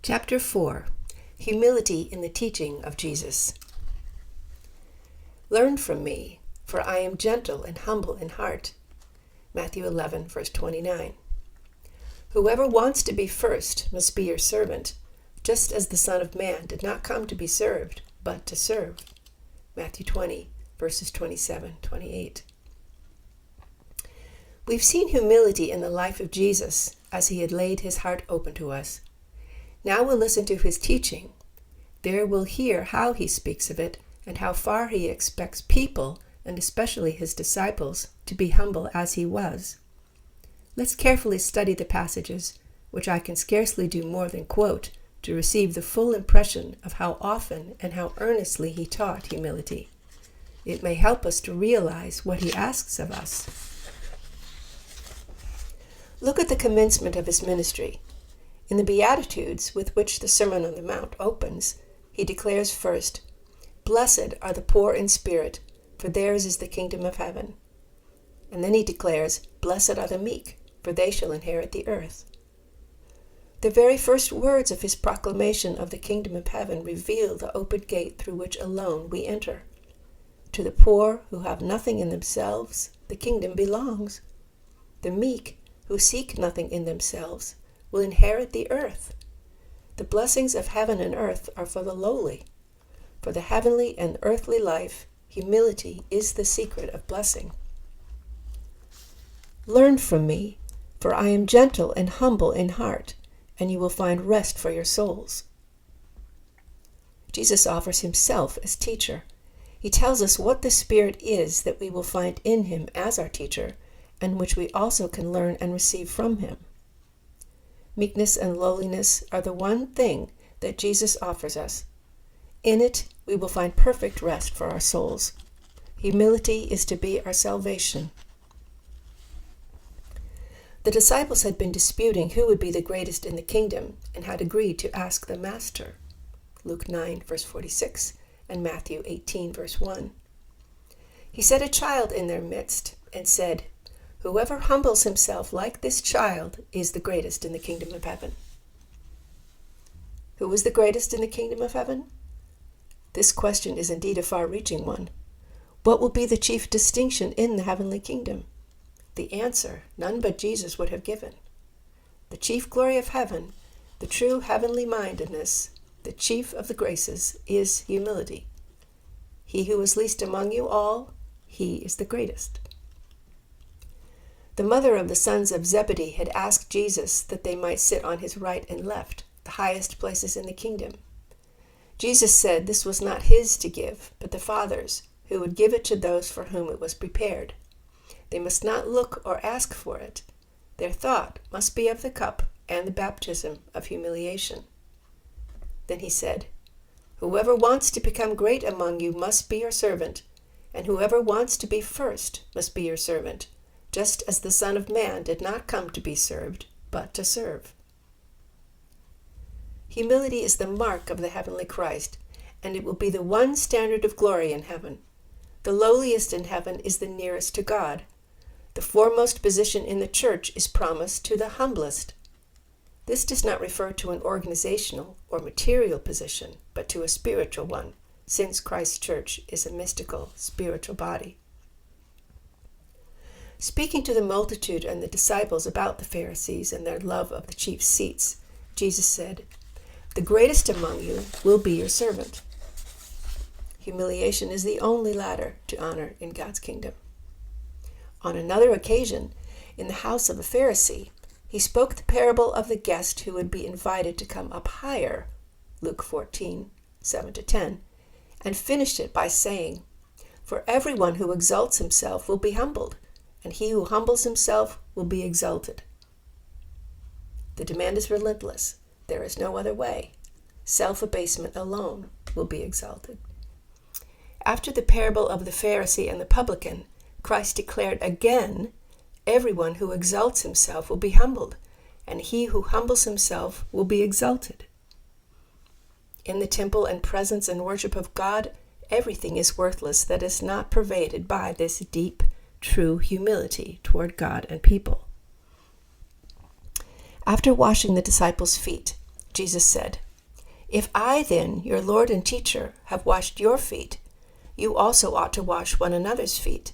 Chapter 4. Humility in the Teaching of Jesus. Learn from me, for I am gentle and humble in heart. Matthew 11, verse 29. Whoever wants to be first must be your servant, just as the Son of Man did not come to be served, but to serve. Matthew 20, verses 27, 28. We've seen humility in the life of Jesus as he had laid his heart open to us. Now we'll listen to his teaching. There we'll hear how he speaks of it and how far he expects people, and especially his disciples, to be humble as he was. Let's carefully study the passages, which I can scarcely do more than quote, to receive the full impression of how often and how earnestly he taught humility. It may help us to realize what he asks of us. Look at the commencement of his ministry. In the Beatitudes, with which the Sermon on the Mount opens, he declares first, "Blessed are the poor in spirit, for theirs is the kingdom of heaven." And then he declares, "Blessed are the meek, for they shall inherit the earth." The very first words of his proclamation of the kingdom of heaven reveal the open gate through which alone we enter. To the poor who have nothing in themselves, the kingdom belongs. The meek, who seek nothing in themselves, will inherit the earth. The blessings of heaven and earth are for the lowly. For the heavenly and earthly life, humility is the secret of blessing. Learn from me, for I am gentle and humble in heart, and you will find rest for your souls. Jesus offers himself as teacher. He tells us what the Spirit is that we will find in him as our teacher, and which we also can learn and receive from him. Meekness and lowliness are the one thing that Jesus offers us. In it, we will find perfect rest for our souls. Humility is to be our salvation. The disciples had been disputing who would be the greatest in the kingdom and had agreed to ask the Master. Luke 9, verse 46, and Matthew 18, verse 1. He set a child in their midst and said, "Whoever humbles himself like this child is the greatest in the kingdom of heaven." Who is the greatest in the kingdom of heaven? This question is indeed a far-reaching one. What will be the chief distinction in the heavenly kingdom? The answer none but Jesus would have given. The chief glory of heaven, the true heavenly mindedness, the chief of the graces, is humility. He who is least among you all, he is the greatest. The mother of the sons of Zebedee had asked Jesus that they might sit on his right and left, the highest places in the kingdom. Jesus said this was not his to give, but the Father's, who would give it to those for whom it was prepared. They must not look or ask for it. Their thought must be of the cup and the baptism of humiliation. Then he said, "Whoever wants to become great among you must be your servant, and whoever wants to be first must be your servant, just as the Son of Man did not come to be served, but to serve." Humility is the mark of the heavenly Christ, and it will be the one standard of glory in heaven. The lowliest in heaven is the nearest to God. The foremost position in the church is promised to the humblest. This does not refer to an organizational or material position, but to a spiritual one, since Christ's church is a mystical, spiritual body. Speaking to the multitude and the disciples about the Pharisees and their love of the chief seats, Jesus said, "The greatest among you will be your servant." Humiliation is the only ladder to honor in God's kingdom. On another occasion, in the house of a Pharisee, he spoke the parable of the guest who would be invited to come up higher, Luke 14, 7-10, and finished it by saying, "For everyone who exalts himself will be humbled, and he who humbles himself will be exalted." The demand is relentless. There is no other way. Self-abasement alone will be exalted. After the parable of the Pharisee and the publican, Christ declared again, "Everyone who exalts himself will be humbled, and he who humbles himself will be exalted." In the temple and presence and worship of God, everything is worthless that is not pervaded by this deep, true humility toward God and people. After washing the disciples' feet, Jesus said, "If I then, your Lord and teacher, have washed your feet, you also ought to wash one another's feet."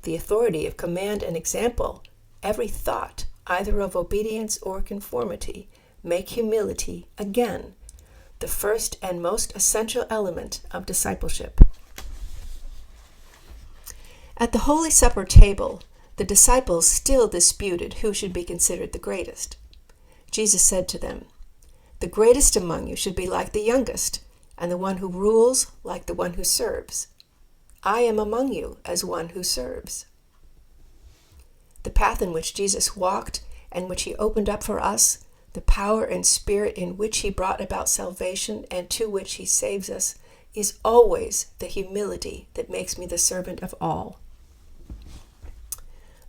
The authority of command and example, every thought, either of obedience or conformity, make humility, again, the first and most essential element of discipleship. At the Holy Supper table, the disciples still disputed who should be considered the greatest. Jesus said to them, "The greatest among you should be like the youngest, and the one who rules like the one who serves. I am among you as one who serves." The path in which Jesus walked and which he opened up for us, the power and spirit in which he brought about salvation and to which he saves us, is always the humility that makes me the servant of all.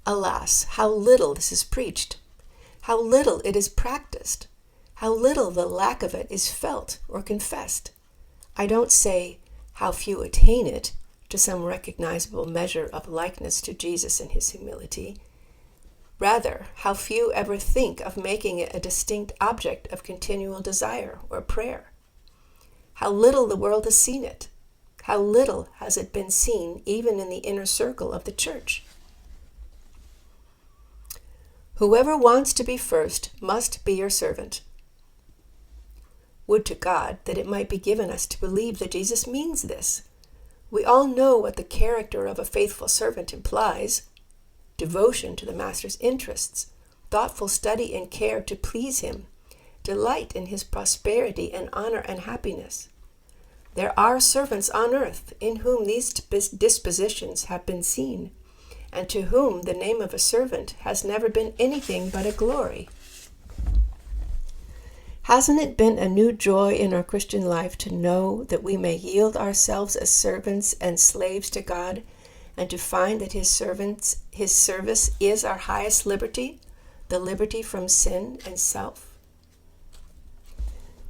Alas, how little this is preached, how little it is practiced, how little the lack of it is felt or confessed. I don't say how few attain it to some recognizable measure of likeness to Jesus in his humility. Rather, how few ever think of making it a distinct object of continual desire or prayer. How little the world has seen it. How little has it been seen even in the inner circle of the church. Whoever wants to be first must be your servant. Would to God that it might be given us to believe that Jesus means this. We all know what the character of a faithful servant implies: devotion to the master's interests, thoughtful study and care to please him, delight in his prosperity and honor and happiness. There are servants on earth in whom these dispositions have been seen, and to whom the name of a servant has never been anything but a glory. Hasn't it been a new joy in our Christian life to know that we may yield ourselves as servants and slaves to God, and to find that his service is our highest liberty, the liberty from sin and self?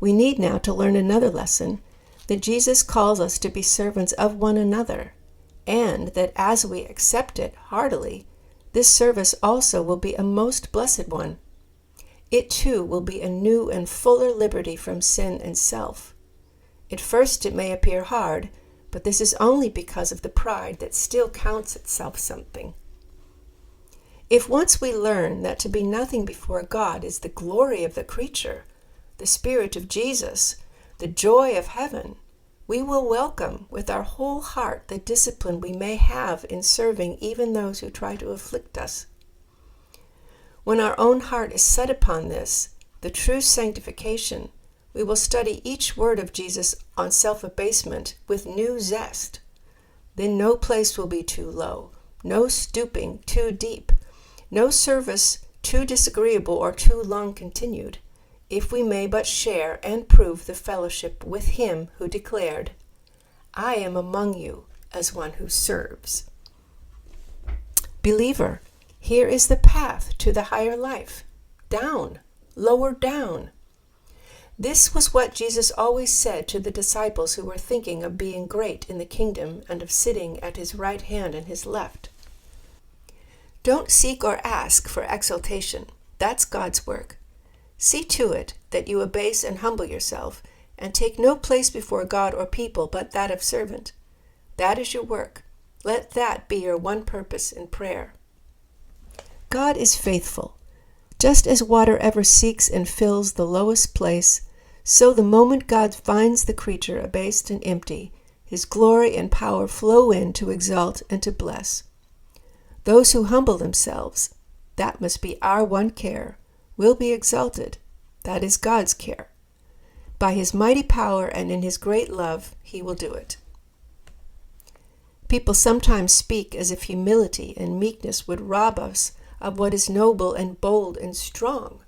We need now to learn another lesson, that Jesus calls us to be servants of one another, and that as we accept it heartily, this service also will be a most blessed one. It too will be a new and fuller liberty from sin and self. At first it may appear hard, but this is only because of the pride that still counts itself something. If once we learn that to be nothing before God is the glory of the creature, the Spirit of Jesus, the joy of heaven, we will welcome with our whole heart the discipline we may have in serving even those who try to afflict us. When our own heart is set upon this, the true sanctification, we will study each word of Jesus on self-abasement with new zest. Then no place will be too low, no stooping too deep, no service too disagreeable or too long continued, if we may but share and prove the fellowship with him who declared, "I am among you as one who serves." Believer, here is the path to the higher life. Down, lower down. This was what Jesus always said to the disciples who were thinking of being great in the kingdom and of sitting at his right hand and his left. Don't seek or ask for exaltation. That's God's work. See to it that you abase and humble yourself, and take no place before God or people but that of servant. That is your work. Let that be your one purpose in prayer. God is faithful. Just as water ever seeks and fills the lowest place, so the moment God finds the creature abased and empty, his glory and power flow in to exalt and to bless. Those who humble themselves, that must be our one care, will be exalted. That is God's care. By his mighty power and in his great love, he will do it. People sometimes speak as if humility and meekness would rob us of what is noble and bold and strong.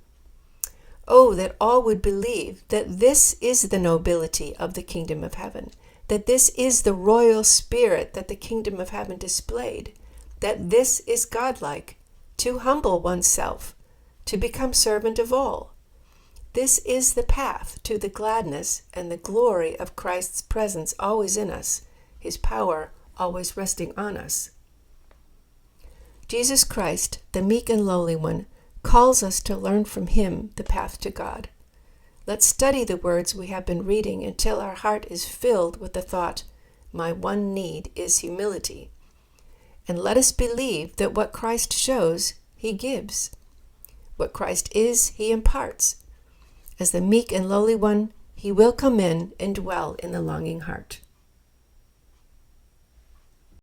Oh, that all would believe that this is the nobility of the kingdom of heaven, that this is the royal spirit that the kingdom of heaven displayed, that this is Godlike, to humble oneself, to become servant of all. This is the path to the gladness and the glory of Christ's presence always in us, his power always resting on us. Jesus Christ, the meek and lowly one, calls us to learn from him the path to God. Let's study the words we have been reading until our heart is filled with the thought, my one need is humility. And let us believe that what Christ shows, he gives. What Christ is, he imparts. As the meek and lowly one, he will come in and dwell in the longing heart.